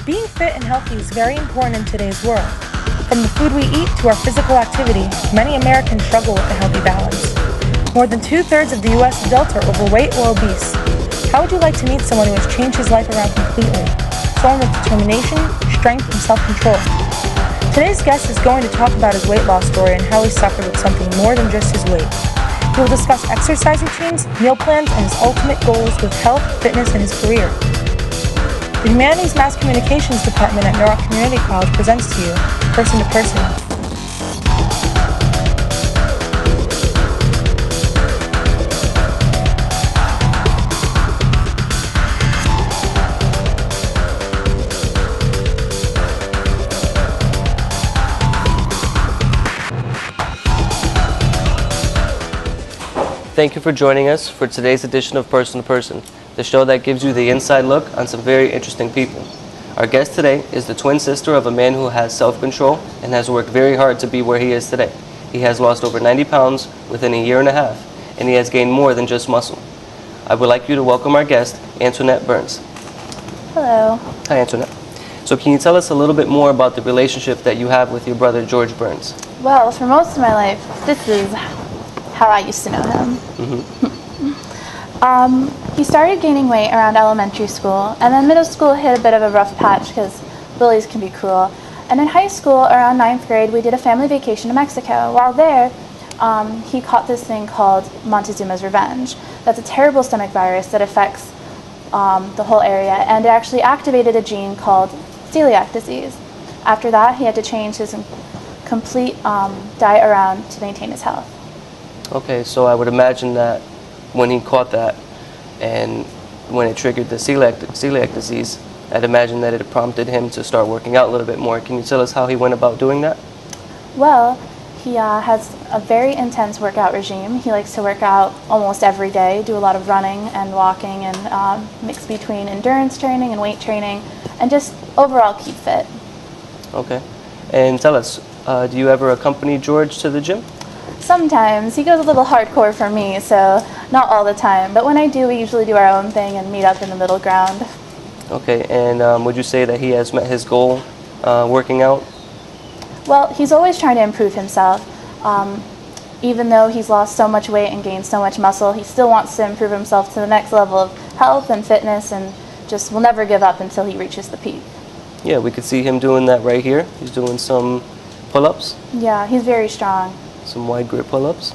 Being fit and healthy is very important in today's world. From the food we eat to our physical activity, many Americans struggle with a healthy balance. More than 2/3 of the U.S. adults are overweight or obese. How would you like to meet someone who has changed his life around completely? Someone with determination, strength, and self-control. Today's guest is going to talk about his weight loss story and how he suffered with something more than just his weight. He will discuss exercise routines, meal plans, and his ultimate goals with health, fitness, and his career. The Humanities Mass Communications Department at Norwalk Community College presents to you Person to Person. Thank you for joining us for today's edition of Person to Person, the show that gives you the inside look on some very interesting people. Our guest today is the twin sister of a man who has self-control and has worked very hard to be where he is today. He has lost over 90 pounds within a year and a half, and he has gained more than just muscle. I would like you to welcome our guest, Antoinette Burns. Hello. Hi, Antoinette. So can you tell us a little bit more about the relationship that you have with your brother, George Burns? Well, for most of my life, this is how I used to know him. He started gaining weight around elementary school, and then middle school hit a bit of a rough patch because bullies can be cruel. And in high school, around 9th grade, we did a family vacation to Mexico. While there, he caught this thing called Montezuma's Revenge. That's a terrible stomach virus that affects the whole area, and it actually activated a gene called celiac disease. After that, he had to change his complete diet around to maintain his health. Okay, so I would imagine that when he caught that and when it triggered the celiac disease, I'd imagine that it prompted him to start working out a little bit more. Can you tell us how he went about doing that? Well, he has a very intense workout regime. He likes to work out almost every day, do a lot of running and walking, and mix between endurance training and weight training, and just overall keep fit. Okay. And tell us, do you ever accompany George to the gym? Sometimes. He goes a little hardcore for me, so not all the time. But when I do, we usually do our own thing and meet up in the middle ground. Okay, and would you say that he has met his goal working out? Well, he's always trying to improve himself. Even though he's lost so much weight and gained so much muscle, he still wants to improve himself to the next level of health and fitness, and just will never give up until he reaches the peak. Yeah, we could see him doing that right here. He's doing some pull-ups. Yeah, he's very strong. Some wide grip pull-ups.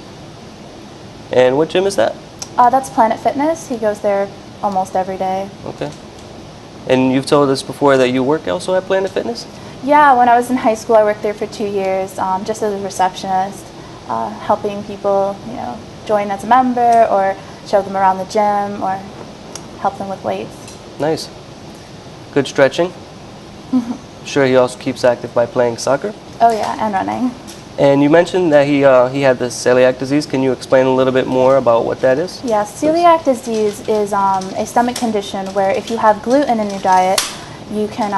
And what gym is that? That's Planet Fitness. He goes there almost every day. Okay. And you've told us before that you work also at Planet Fitness? Yeah, when I was in high school, I worked there for 2 years, just as a receptionist, helping people, join as a member or show them around the gym or help them with weights. Nice. Good stretching. Sure, he also keeps active by playing soccer? Oh yeah, and running. And you mentioned that he had the celiac disease. Can you explain a little bit more about what that is? Yeah, celiac disease is a stomach condition where if you have gluten in your diet, you can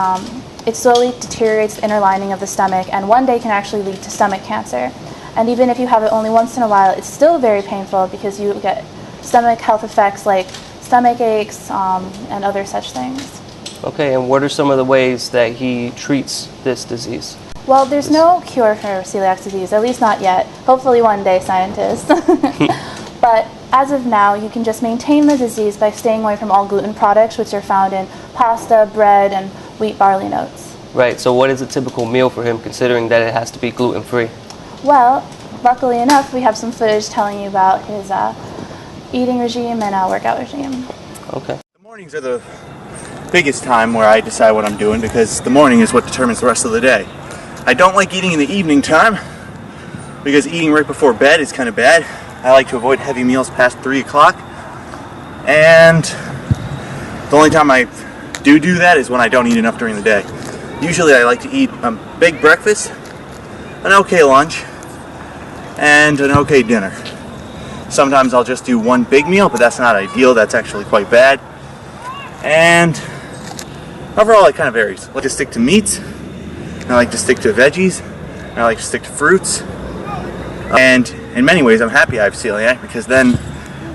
it slowly deteriorates the inner lining of the stomach, and one day can actually lead to stomach cancer. And even if you have it only once in a while, it's still very painful because you get stomach health effects like stomach aches and other such things. Okay, and what are some of the ways that he treats this disease? Well, there's no cure for celiac disease, at least not yet. Hopefully one day, scientists. But as of now, you can just maintain the disease by staying away from all gluten products, which are found in pasta, bread, and wheat barley and oats. Right, so what is a typical meal for him, considering that it has to be gluten-free? Well, luckily enough, we have some footage telling you about his eating regime and workout regime. Okay. The mornings are the biggest time where I decide what I'm doing, because the morning is what determines the rest of the day. I don't like eating in the evening time because eating right before bed is kind of bad. I like to avoid heavy meals past 3 o'clock, and the only time I do that is when I don't eat enough during the day. Usually I like to eat a big breakfast, an okay lunch, and an okay dinner. Sometimes I'll just do one big meal, but that's not ideal. That's actually quite bad. And overall it kind of varies. I like to stick to meats, I like to stick to veggies, and I like to stick to fruits. And in many ways I'm happy I have celiac, because then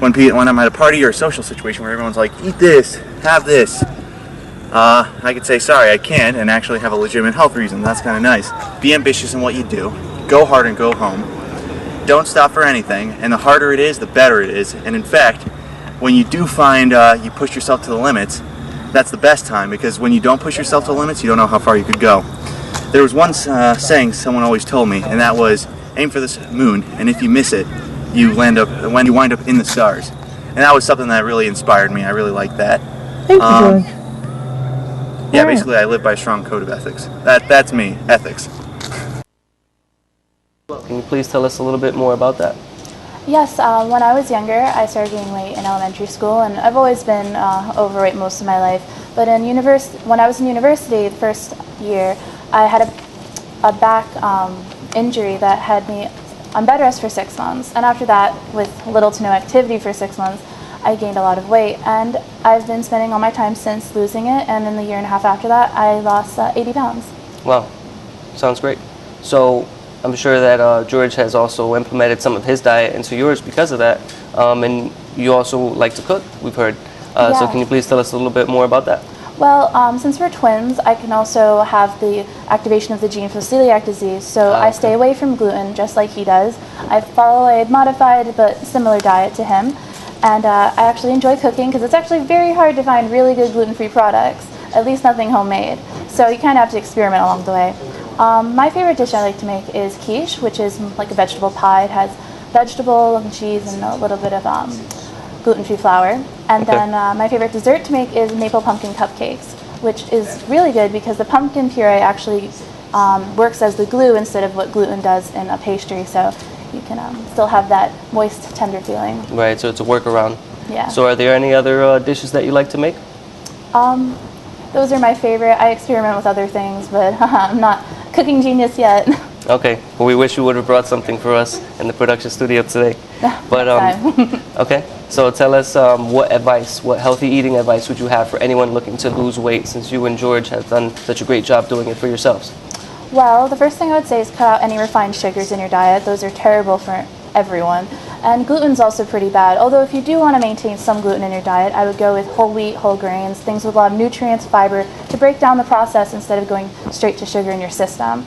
when I'm at a party or a social situation where everyone's like, eat this, have this, I could say, sorry, I can't, and actually have a legitimate health reason. That's kind of nice. Be ambitious in what you do. Go hard and go home. Don't stop for anything, and the harder it is, the better it is. And in fact, when you do find you push yourself to the limits, that's the best time, because when you don't push yourself to the limits, you don't know how far you could go. There was one saying someone always told me, and that was, aim for the moon, and if you miss it, you wind up in the stars. And that was something that really inspired me. I really like that. Thank you, George. Yeah, basically I live by a strong code of ethics. That's me, ethics. Can you please tell us a little bit more about that? Yes, when I was younger, I started gaining weight in elementary school, and I've always been overweight most of my life. But when I was in university, the first year, I had a back injury that had me on bed rest for 6 months. And after that, with little to no activity for 6 months, I gained a lot of weight. And I've been spending all my time since losing it, and in the year and a half after that, I lost 80 pounds. Wow, sounds great. So I'm sure that George has also implemented some of his diet into yours because of that. And you also like to cook, we've heard. So Yeah. can you please tell us a little bit more about that? Well, since we're twins, I can also have the activation of the gene for celiac disease, so I stay away from gluten just like he does. I follow a modified but similar diet to him, and I actually enjoy cooking because it's actually very hard to find really good gluten-free products, at least nothing homemade. So you kind of have to experiment along the way. My favorite dish I like to make is quiche, which is like a vegetable pie. It has vegetable and cheese and a little bit of gluten-free flour. And then my favorite dessert to make is maple pumpkin cupcakes, which is really good because the pumpkin puree actually works as the glue instead of what gluten does in a pastry, so you can still have that moist, tender feeling. Right, so it's a workaround. Yeah. So are there any other dishes that you like to make? Those are my favorite. I experiment with other things, but I'm not cooking genius yet. Okay, well, we wish you would have brought something for us in the production studio today. But okay, so tell us what healthy eating advice would you have for anyone looking to lose weight, since you and George have done such a great job doing it for yourselves? Well, the first thing I would say is cut out any refined sugars in your diet. Those are terrible for everyone. And gluten's also pretty bad. Although if you do want to maintain some gluten in your diet, I would go with whole wheat, whole grains, things with a lot of nutrients, fiber, to break down the process instead of going straight to sugar in your system.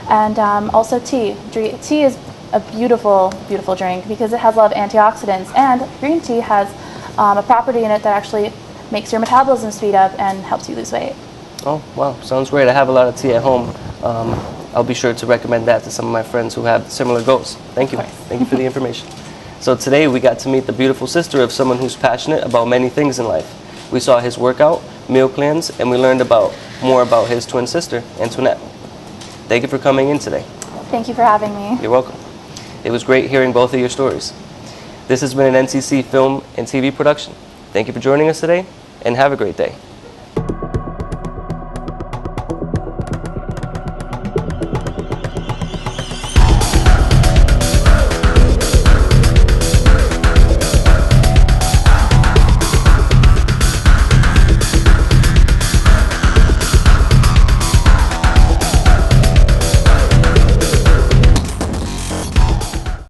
And also tea. Tea is a beautiful, beautiful drink because it has a lot of antioxidants, and green tea has a property in it that actually makes your metabolism speed up and helps you lose weight. Oh, wow, sounds great. I have a lot of tea at home. I'll be sure to recommend that to some of my friends who have similar goals. Thank you. Thank you for the information. So today we got to meet the beautiful sister of someone who's passionate about many things in life. We saw his workout, meal plans, and we learned more about his twin sister, Antoinette. Thank you for coming in today. Thank you for having me. You're welcome. It was great hearing both of your stories. This has been an NCC film and TV production. Thank you for joining us today, and have a great day.